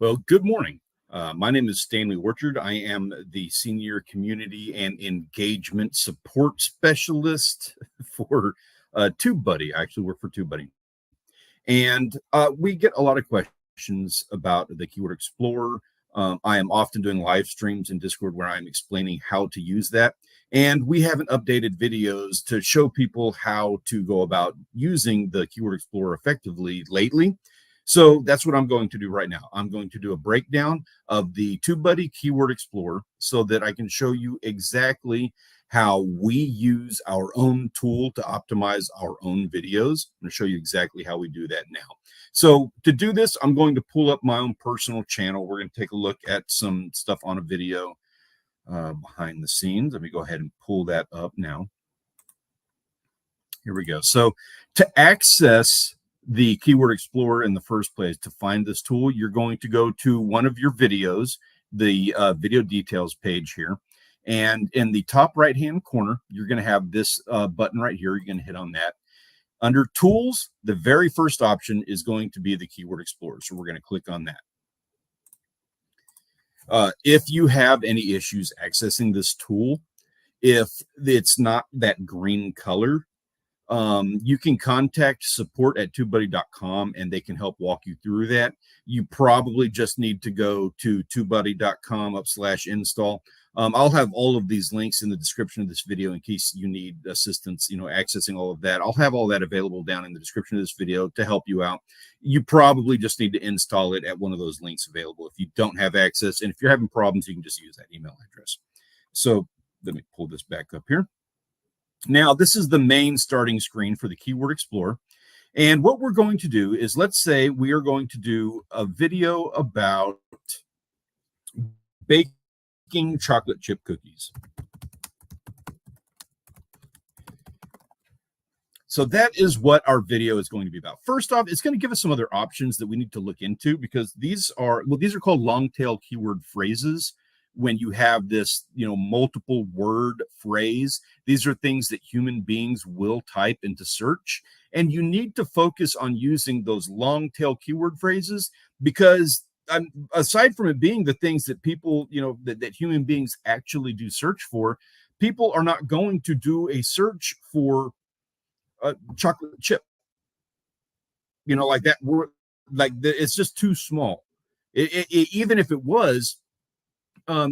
Well, good morning. My name is Stanley Orchard. I am the Senior Community and Engagement Support Specialist for TubeBuddy. I actually work for TubeBuddy. And we get a lot of questions about the Keyword Explorer. I am often doing live streams in Discord where I'm explaining how to use that. And we haven't updated videos to show people how to go about using the Keyword Explorer effectively lately. So that's what I'm going to do right now. I'm going to do a breakdown of the TubeBuddy Keyword Explorer so that I can show you exactly how we use our own tool to optimize our own videos. I'm going to show you exactly how we do that now. So to do this, I'm going to pull up my own personal channel. We're going to take a look at some stuff on a video behind the scenes. Let me go ahead and pull that up now. Here we go. So to access the Keyword Explorer in the first place, to find this tool, you're going to go to one of your videos, the video details page here. And in the top right hand corner, you're going to have this button right here. You're going to hit on that. Under Tools, the very first option is going to be the Keyword Explorer. So we're going to click on that. If you have any issues accessing this tool, if it's not that green color, you can contact support@tubebuddy.com and they can help walk you through that. You probably just need to go to tubebuddy.com/install. I'll have all of these links in the description of this video in case you need assistance, accessing all of that. I'll have all that available down in the description of this video to help you out. You probably just need to install it at one of those links available if you don't have access. And if you're having problems, you can just use that email address. So let me pull this back up here. Now, this is the main starting screen for the Keyword Explorer. And what we're going to do is, let's say we are going to do a video about baking chocolate chip cookies. So that is what our video is going to be about. First off, it's going to give us some other options that we need to look into, because these are called long tail keyword phrases. When you have this, multiple word phrase, these are things that human beings will type into search. And you need to focus on using those long tail keyword phrases, because aside from it being the things that people, that human beings actually do search for, people are not going to do a search for a chocolate chip, like that word, it's just too small. Even if it was,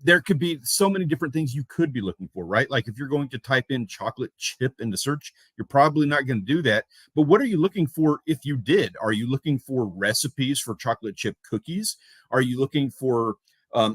there could be so many different things you could be looking for, right? Like if you're going to type in chocolate chip into search, you're probably not going to do that. But what are you looking for if you did? Are you looking for recipes for chocolate chip cookies? Are you looking for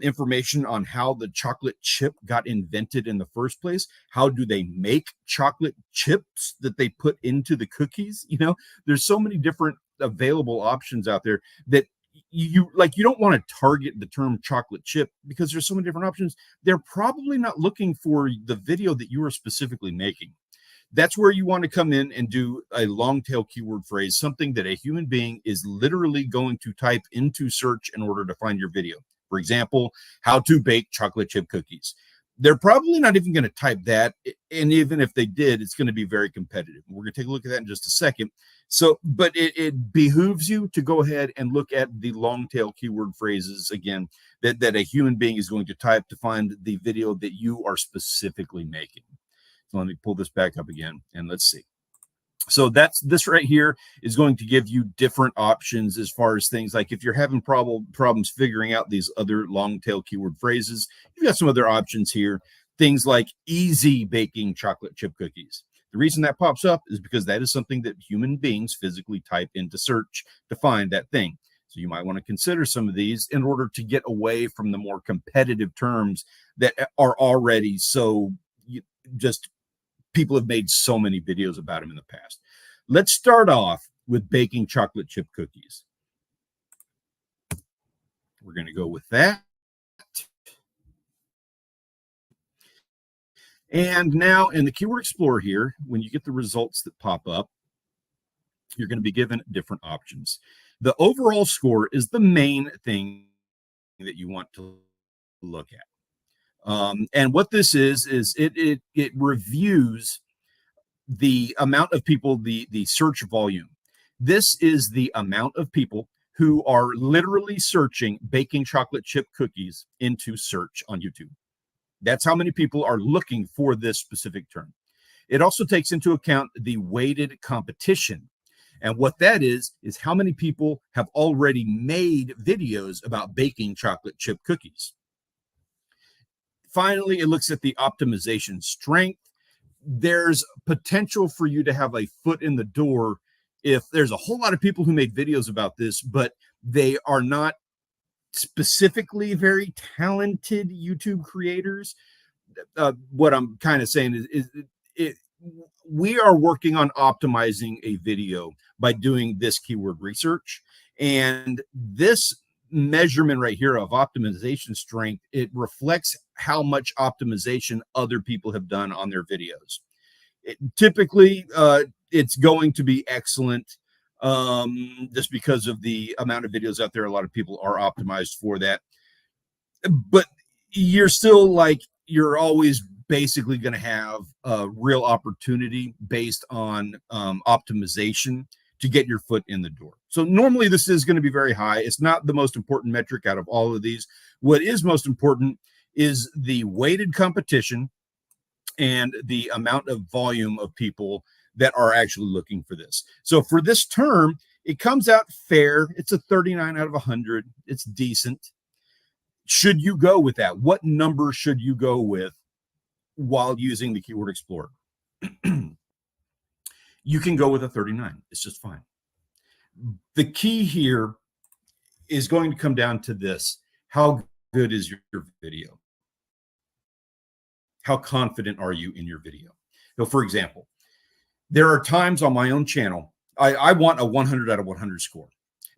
information on how the chocolate chip got invented in the first place? How do they make chocolate chips that they put into the cookies? There's so many different available options out there that you don't want to target the term chocolate chip, because there's so many different options. They're probably not looking for the video that you are specifically making. That's where you want to come in and do a long tail keyword phrase, something that a human being is literally going to type into search in order to find your video. For example, how to bake chocolate chip cookies. They're probably not even going to type that. And even if they did, it's going to be very competitive. We're going to take a look at that in just a second. So, but it behooves you to go ahead and look at the long tail keyword phrases, again, that a human being is going to type to find the video that you are specifically making. So let me pull this back up again and let's see. So this right here is going to give you different options as far as things like if you're having problems figuring out these other long tail keyword phrases, you've got some other options here. Things like easy baking chocolate chip cookies. The reason that pops up is because that is something that human beings physically type into search to find that thing. So you might want to consider some of these in order to get away from the more competitive terms that are already people have made so many videos about them in the past. Let's start off with baking chocolate chip cookies. We're going to go with that. And now in the Keyword Explorer here, when you get the results that pop up, you're going to be given different options. The overall score is the main thing that you want to look at. And what this is it reviews the amount of people, the search volume. This is the amount of people who are literally searching baking chocolate chip cookies into search on YouTube. That's how many people are looking for this specific term. It also takes into account the weighted competition. And what that is how many people have already made videos about baking chocolate chip cookies. Finally, it looks at the optimization strength. There's potential for you to have a foot in the door if there's a whole lot of people who made videos about this, but they are not specifically very talented YouTube creators. What I'm kind of saying is we are working on optimizing a video by doing this keyword research. And this measurement right here of optimization strength, it reflects how much optimization other people have done on their videos. Typically, it's going to be excellent just because of the amount of videos out there. A lot of people are optimized for that. But you're still like, you're always basically going to have a real opportunity based on optimization to get your foot in the door. So normally this is going to be very high. It's not the most important metric out of all of these. What is most important is the weighted competition and the amount of volume of people that are actually looking for this. So for this term, it comes out fair. It's a 39 out of 100. It's decent. Should you go with that? What number should you go with while using the Keyword Explorer? You can go with a 39. It's just fine. The key here is going to come down to this. How good is your video? How confident are you in your video? So for example, there are times on my own channel, I want a 100 out of 100 score.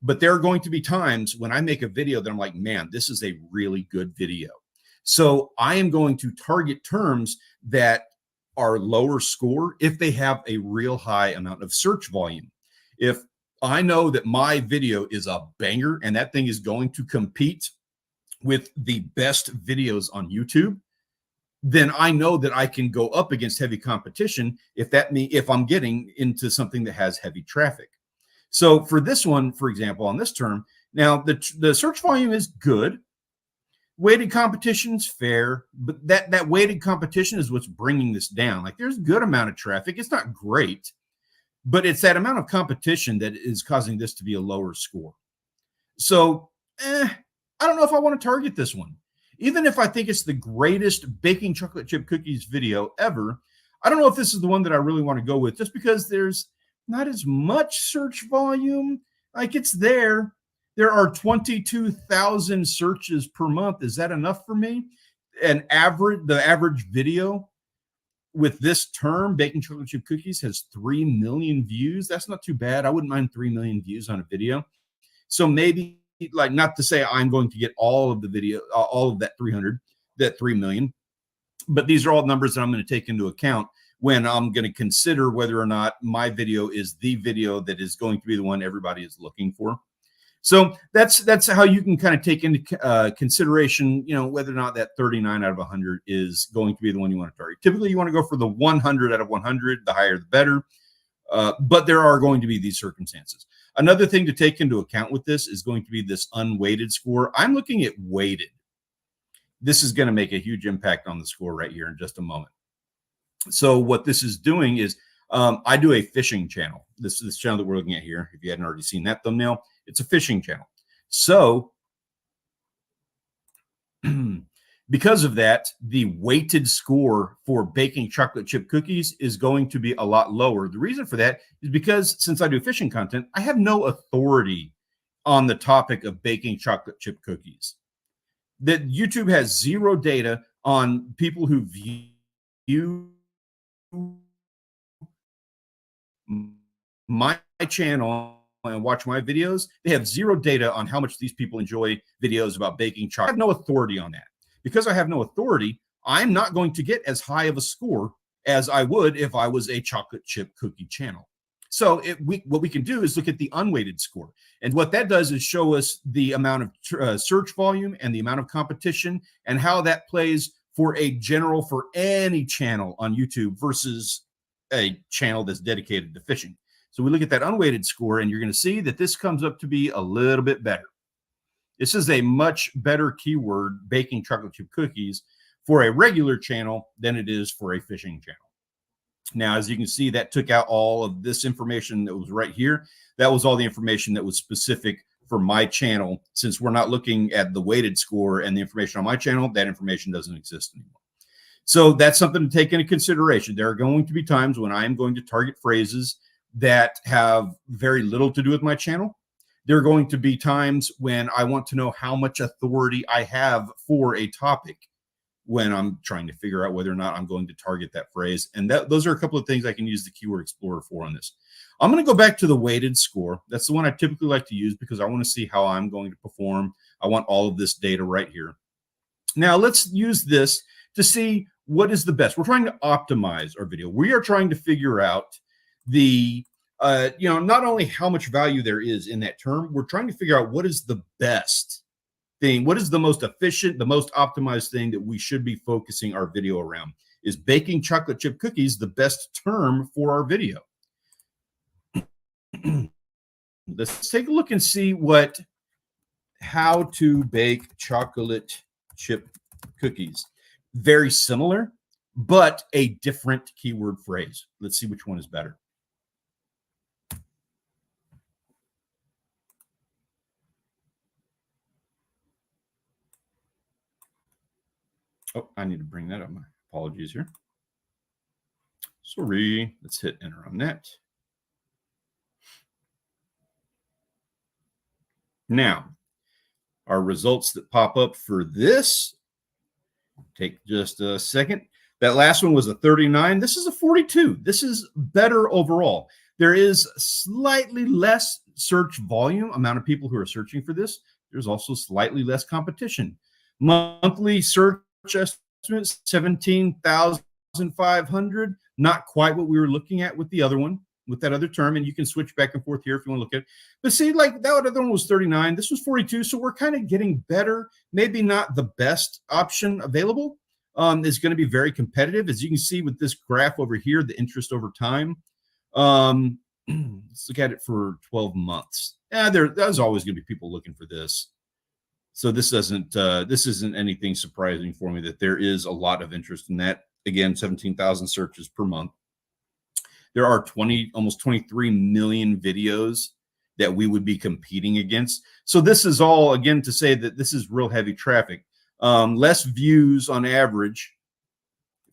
But there are going to be times when I make a video that I'm like, man, this is a really good video. So I am going to target terms that are lower score if they have a real high amount of search volume. If I know that my video is a banger and that thing is going to compete with the best videos on YouTube, then I know that I can go up against heavy competition if I'm getting into something that has heavy traffic. So for this one, for example, on this term, now the search volume is good. Weighted competition is fair, but that weighted competition is what's bringing this down. Like there's a good amount of traffic. It's not great, but it's that amount of competition that is causing this to be a lower score. So I don't know if I want to target this one. Even if I think it's the greatest baking chocolate chip cookies video ever, I don't know if this is the one that I really want to go with just because there's not as much search volume. Like it's there. There are 22,000 searches per month. Is that enough for me? The average video with this term, baking chocolate chip cookies, has 3 million views. That's not too bad. I wouldn't mind 3 million views on a video. So maybe, like, not to say I'm going to get all of the video, all of that 3 million, but these are all numbers that I'm going to take into account when I'm going to consider whether or not my video is the video that is going to be the one everybody is looking for. So that's how you can kind of take into consideration, whether or not that 39 out of 100 is going to be the one you want to target. Typically, you want to go for the 100 out of 100. The higher, the better. But there are going to be these circumstances. Another thing to take into account with this is going to be this unweighted score. I'm looking at weighted. This is going to make a huge impact on the score right here in just a moment. So what this is doing is I do a fishing channel. This channel that we're looking at here, if you hadn't already seen that thumbnail, it's a fishing channel. So because of that, the weighted score for baking chocolate chip cookies is going to be a lot lower. The reason for that is because since I do fishing content, I have no authority on the topic of baking chocolate chip cookies. That YouTube has zero data on people who view my channel and watch my videos. They have zero data on how much these people enjoy videos about baking chocolate. I have no authority on that. Because I have no authority, I'm not going to get as high of a score as I would if I was a chocolate chip cookie channel. So what we can do is look at the unweighted score. And what that does is show us the amount of search volume and the amount of competition and how that plays for any channel on YouTube versus a channel that's dedicated to fishing. So we look at that unweighted score, and you're going to see that this comes up to be a little bit better. This is a much better keyword, baking chocolate chip cookies, for a regular channel than it is for a fishing channel. Now, as you can see, that took out all of this information that was right here. That was all the information that was specific for my channel. Since we're not looking at the weighted score and the information on my channel, that information doesn't exist anymore. So that's something to take into consideration. There are going to be times when I am going to target phrases that have very little to do with my channel. There are going to be times when I want to know how much authority I have for a topic when I'm trying to figure out whether or not I'm going to target that phrase. And those are a couple of things I can use the Keyword Explorer for on this. I'm going to go back to the weighted score. That's the one I typically like to use because I want to see how I'm going to perform. I want all of this data right here. Now let's use this to see what is the best. We're trying to optimize our video. We are trying to figure out the, not only how much value there is in that term, we're trying to figure out what is the best thing, what is the most efficient, the most optimized thing that we should be focusing our video around. Is baking chocolate chip cookies the best term for our video? Let's take a look and see how to bake chocolate chip cookies. Very similar, but a different keyword phrase. Let's see which one is better. Oh, I need to bring that up. My apologies here. Sorry. Let's hit enter on that. Now, our results that pop up for this, take just a second. That last one was a 39. This is a 42. This is better overall. There is slightly less search volume, amount of people who are searching for this. There's also slightly less competition. Monthly search estimates, 17,500. Not quite what we were looking at with the other one, with that other term. And you can switch back and forth here if you want to look at it. But see, like that other one was 39. This was 42. So we're kind of getting better. Maybe not the best option available. Is going to be very competitive. As you can see with this graph over here, the interest over time. Let's look at it for 12 months. There's always going to be people looking for this. So this isn't anything surprising for me that there is a lot of interest in that. Again, 17,000 searches per month. There are almost 23 million videos that we would be competing against. So this is all, again, to say that this is real heavy traffic. Less views on average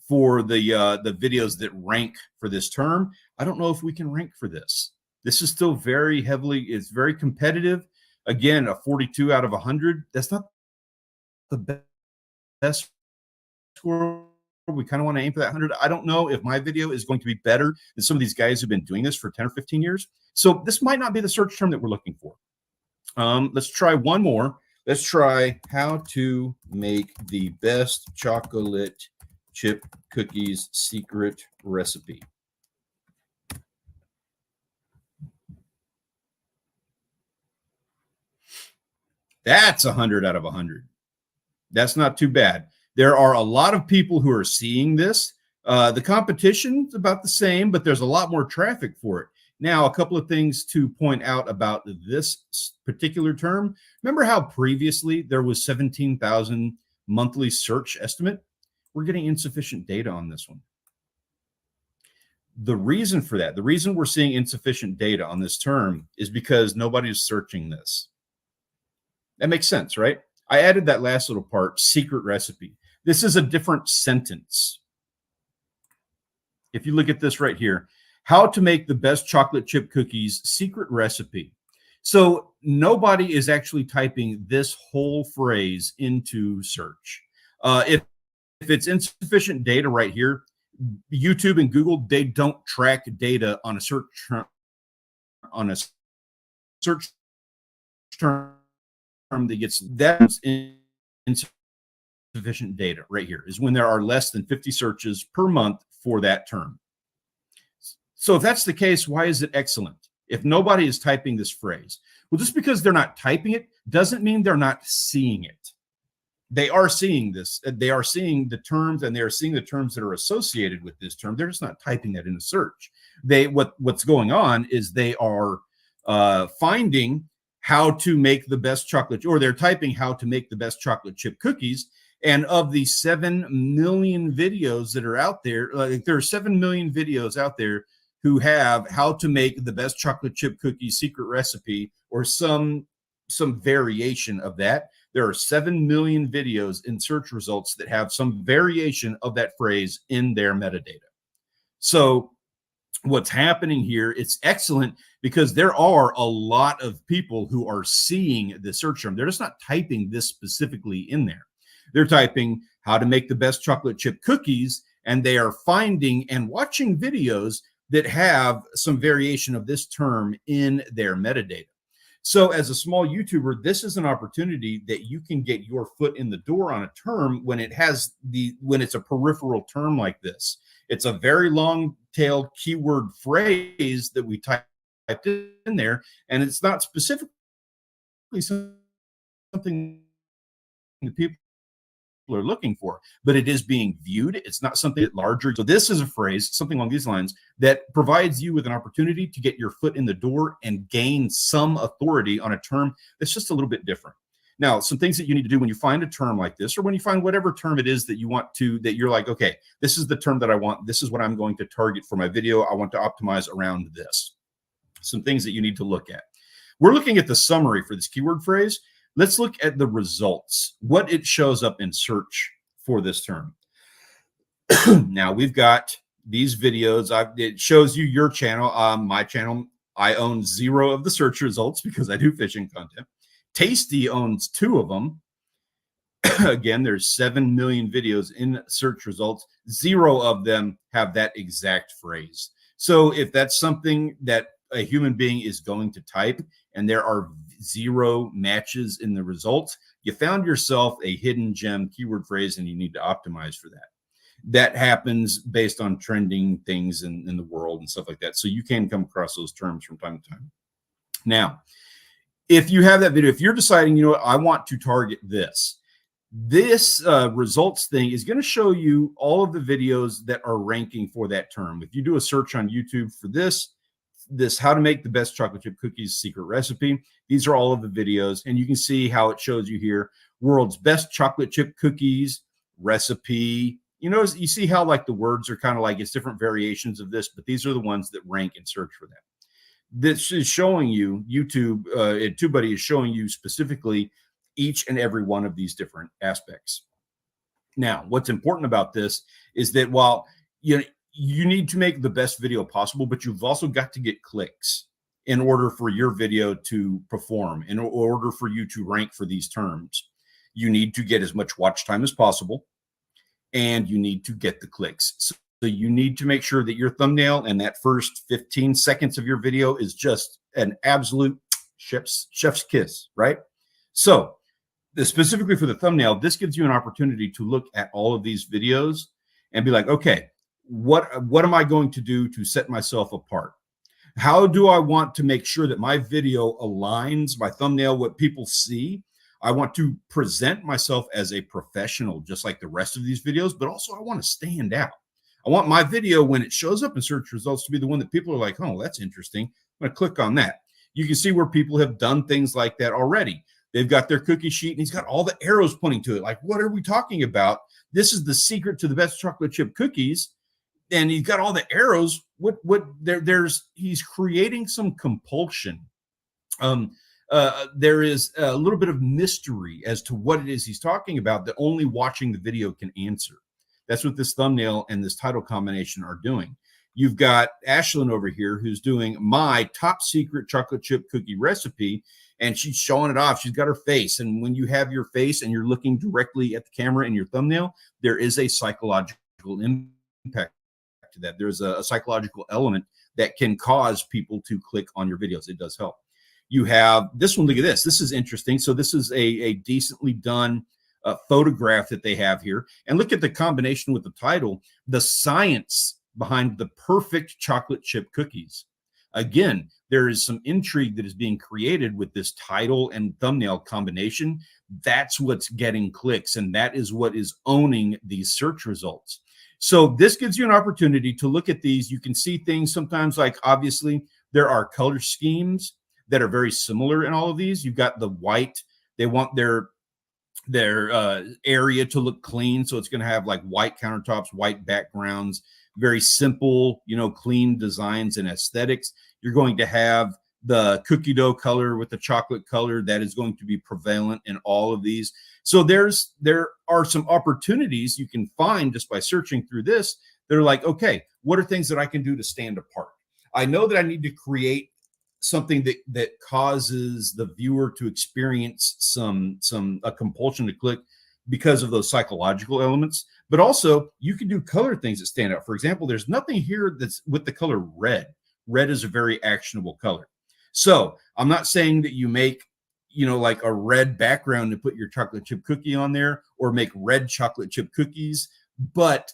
for the videos that rank for this term. I don't know if we can rank for this. This is still very heavily, it's very competitive. Again, a 42 out of 100. That's not the best score. We kind of want to aim for that 100. I don't know if my video is going to be better than some of these guys who've been doing this for 10 or 15 years. So this might not be the search term that we're looking for. Let's try one more. Let's try how to make the best chocolate chip cookies secret recipe. That's 100 out of 100. That's not too bad. There are a lot of people who are seeing this. The competition is about the same, but there's a lot more traffic for it. Now, a couple of things to point out about this particular term. Remember how previously there was 17,000 monthly search estimate? We're getting insufficient data on this one. The reason for that, the reason we're seeing insufficient data on this term is because nobody's searching this. That makes sense, right? I added that last little part, secret recipe. This is a different sentence. If you look at this right here, how to make the best chocolate chip cookies secret recipe. So nobody is actually typing this whole phrase into search. If it's insufficient data right here, YouTube and Google, they don't track data on a search term that gets that's insufficient data right here is when there are less than 50 searches per month for that term. So if that's the case, why is it excellent? If nobody is typing this phrase, well, just because they're not typing it doesn't mean they're not seeing it. They are seeing this. They are seeing the terms, and they are seeing the terms that are associated with this term. They're just not typing that in a search. What's going on is they are finding how to make the best chocolate, or they're typing how to make the best chocolate chip cookies. And of the 7 million videos that are out there, like there are 7 million videos out there who have how to make the best chocolate chip cookies secret recipe, or some variation of that. There are 7 million videos in search results that have some variation of that phrase in their metadata. So what's happening here, it's excellent because there are a lot of people who are seeing the search term. They're just not typing this specifically in there. They're typing how to make the best chocolate chip cookies, and they are finding and watching videos that have some variation of this term in their metadata. So as a small YouTuber, this is an opportunity that you can get your foot in the door on a term when it's a peripheral term like this. It's a very long-tailed keyword phrase that we typed in there, and it's not specifically something that people are looking for, but it is being viewed. It's not something larger. So this is a phrase, something along these lines, that provides you with an opportunity to get your foot in the door and gain some authority on a term that's just a little bit different. Now, some things that you need to do when you find a term like this, or when you find whatever term it is that you want to, that you're like, okay, this is the term that I want. This is what I'm going to target for my video. I want to optimize around this. Some things that you need to look at. We're looking at the summary for this keyword phrase. Let's look at the results, what it shows up in search for this term. Now we've got these videos. It shows you your channel. My channel, I own 0 of the search results because I do fishing content. Tasty owns 2 of them. Again, there's 7 million videos in search results. 0 of them have that exact phrase. So if that's something that a human being is going to type and there are 0 matches in the results, you found yourself a hidden gem keyword phrase and you need to optimize for that. That happens based on trending things in the world and stuff like that. So you can come across those terms from time to time. Now, if you have that video, if you're deciding, you know what, I want to target this results thing is going to show you all of the videos that are ranking for that term. If you do a search on YouTube for this how to make the best chocolate chip cookies secret recipe, these are all of the videos, and you can see how it shows you here, world's best chocolate chip cookies recipe. You notice, you see how like the words are kind of like, it's different variations of this, but these are the ones that rank in search for that. This is showing you, YouTube, TubeBuddy is showing you specifically each and every one of these different aspects. Now, what's important about this is that while you need to make the best video possible, but you've also got to get clicks in order for your video to perform, in order for you to rank for these terms. You need to get as much watch time as possible, and you need to get the clicks. So you need to make sure that your thumbnail and that first 15 seconds of your video is just an absolute chef's kiss, right? So specifically for the thumbnail, this gives you an opportunity to look at all of these videos and be like, okay, what am I going to do to set myself apart? How do I want to make sure that my video aligns, my thumbnail, what people see? I want to present myself as a professional, just like the rest of these videos, but also I want to stand out. I want my video, when it shows up in search results, to be the one that people are like, oh, that's interesting. I'm going to click on that. You can see where people have done things like that already. They've got their cookie sheet and he's got all the arrows pointing to it. Like, what are we talking about? This is the secret to the best chocolate chip cookies. And he's got all the arrows. He's creating some compulsion. There is a little bit of mystery as to what it is he's talking about that only watching the video can answer. That's what this thumbnail and this title combination are doing. You've got Ashlyn over here who's doing my top secret chocolate chip cookie recipe, and she's showing it off. She's got her face. And when you have your face and you're looking directly at the camera in your thumbnail, there is a psychological impact to that. There's a psychological element that can cause people to click on your videos. It does help. You have this one. Look at this. This is interesting. So this is a decently done photograph that they have here. And look at the combination with the title, the science behind the perfect chocolate chip cookies. Again, there is some intrigue that is being created with this title and thumbnail combination. That's what's getting clicks, and that is what is owning these search results. So this gives you an opportunity to look at these. You can see things sometimes, like obviously there are color schemes that are very similar in all of these. You've got the white. They want their area to look clean, so it's going to have like white countertops, white backgrounds, very simple, clean designs and aesthetics. You're going to have the cookie dough color with the chocolate color that is going to be prevalent in all of these. So there are some opportunities you can find just by searching through this. They're like, okay, what are things that I can do to stand apart? I know that I need to create something that causes the viewer to experience a compulsion to click because of those psychological elements. But also you can do color things that stand out. For example, there's nothing here that's with the color red. Red is a very actionable color. So I'm not saying that you make, like a red background to put your chocolate chip cookie on there, or make red chocolate chip cookies, but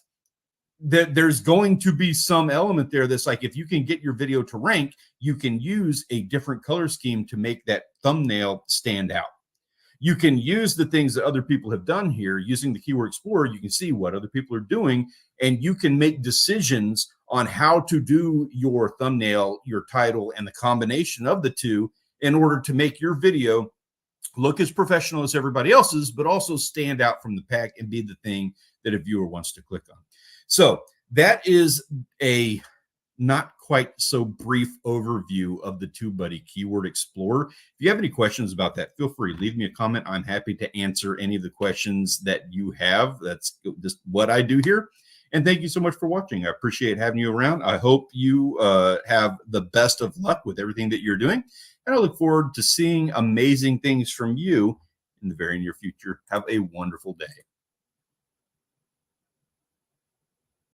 there's going to be some element there that's like, if you can get your video to rank, you can use a different color scheme to make that thumbnail stand out. You can use the things that other people have done here using the Keyword Explorer. You can see what other people are doing, and you can make decisions on how to do your thumbnail, your title, and the combination of the two in order to make your video look as professional as everybody else's, but also stand out from the pack and be the thing that a viewer wants to click on. So that is a not quite so brief overview of the TubeBuddy Keyword Explorer. If you have any questions about that, feel free, leave me a comment. I'm happy to answer any of the questions that you have. That's just what I do here. And thank you so much for watching. I appreciate having you around. I hope you have the best of luck with everything that you're doing. And I look forward to seeing amazing things from you in the very near future. Have a wonderful day.